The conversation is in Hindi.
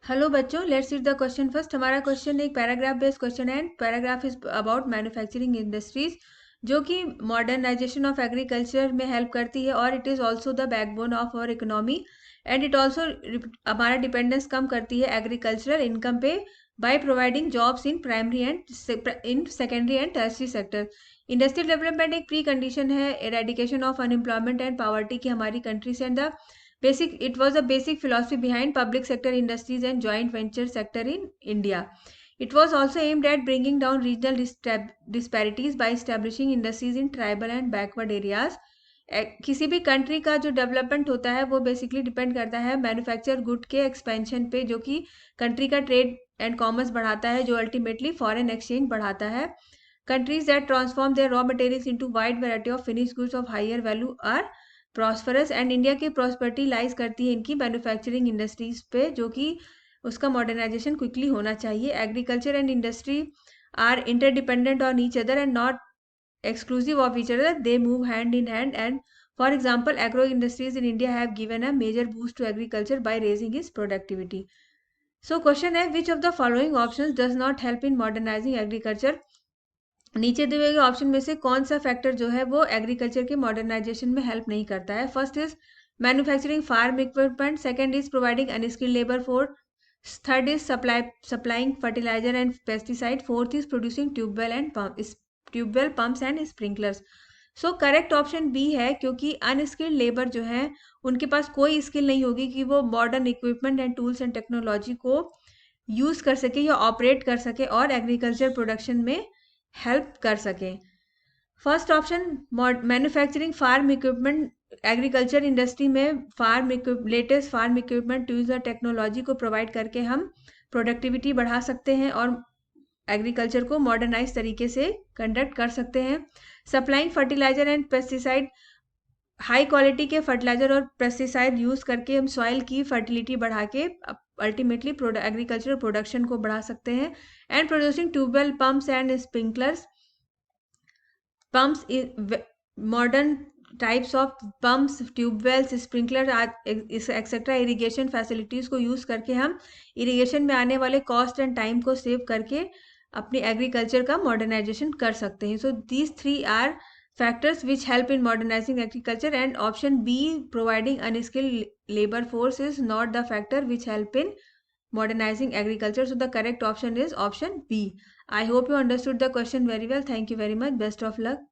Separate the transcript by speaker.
Speaker 1: हेलो बच्चों, let's read the question first. हमारा क्वेश्चन एक पैराग्राफ बेस्ड क्वेश्चन है। Paragraph is about manufacturing industries, जो कि मॉडर्नाइजेशन ऑफ एग्रीकल्चर में हेल्प करती है और it is also the backbone of our economy and it also हमारा डिपेंडेंस कम करती है एग्रीकल्चरल इनकम पे by providing jobs in primary and in secondary and tertiary sector. Industrial development एक प्री कंडीशन है eradication of unemployment and poverty की हमारी कंट्री से, and the it was a basic philosophy behind public sector industries and joint venture sector in India. It was also aimed at bringing down regional disparities by establishing industries in tribal and backward areas. किसी भी कंट्री का जो डेवलपमेंट होता है वो बेसिकली डिपेंड करता है मैन्युफैक्चर गुड के एक्सपेंशन पे, जो कि कंट्री का ट्रेड एंड कॉमर्स बढ़ाता है, जो अल्टीमेटली फॉरेन एक्सचेंज बढ़ाता है. Countries that transform their raw materials into wide variety of finished goods of higher value are prosperous, and India की प्रॉस्पेरिटी लाइज करती है इनकी मैन्युफैक्चरिंग इंडस्ट्रीज पे, जो कि उसका मॉडर्नाइजेशन क्विकली होना चाहिए. Agriculture and industry are interdependent on each other and not exclusive of each other. They move hand in hand, and for example agro industries in India have given a major boost to agriculture by raising its productivity. So question है, which of the following options does not help in modernizing agriculture? नीचे दिए गए ऑप्शन में से कौन सा फैक्टर जो है वो एग्रीकल्चर के मॉडर्नाइजेशन में हेल्प नहीं करता है? First is manufacturing farm equipment, second is providing unskilled labour force, third is supplying fertiliser and pesticide, fourth is producing tube well pumps and sprinklers. So correct option B है, क्योंकि अनस्किल्ड लेबर जो है उनके पास कोई स्किल नहीं होगी कि वो modern equipment and tools and technology को यूज कर सके या ऑपरेट कर सके और एग्रीकल्चर प्रोडक्शन में हेल्प कर सकें. First option manufacturing farm equipment, agriculture industry में लेटेस्ट फार्म इक्विपमेंट टूल्स और टेक्नोलॉजी को प्रोवाइड करके हम प्रोडक्टिविटी बढ़ा सकते हैं और एग्रीकल्चर को मॉडर्नाइज तरीके से कंडक्ट कर सकते हैं. Supplying fertiliser and pesticide, high quality के फर्टिलाइजर और पेस्टिसाइड यूज करके हम सॉइल की फर्टिलिटी बढ़ा के अल्टीमेटली एग्रीकल्चर प्रोडक्शन को बढ़ा सकते हैं. And producing tube well pumps and sprinklers, pumps modern types of pumps, tube wells, sprinkler etcetera irrigation facilities को यूज करके हम इरिगेशन में आने वाले कॉस्ट एंड टाइम को सेव करके अपनी एग्रीकल्चर का मॉडर्नाइजेशन कर सकते हैं. So these three are factors which help in modernizing agriculture, and option B, providing unskilled labor force, is not the factor which help in modernizing agriculture. So the correct option is option B. I hope you understood the question very well. Thank you very much. Best of luck.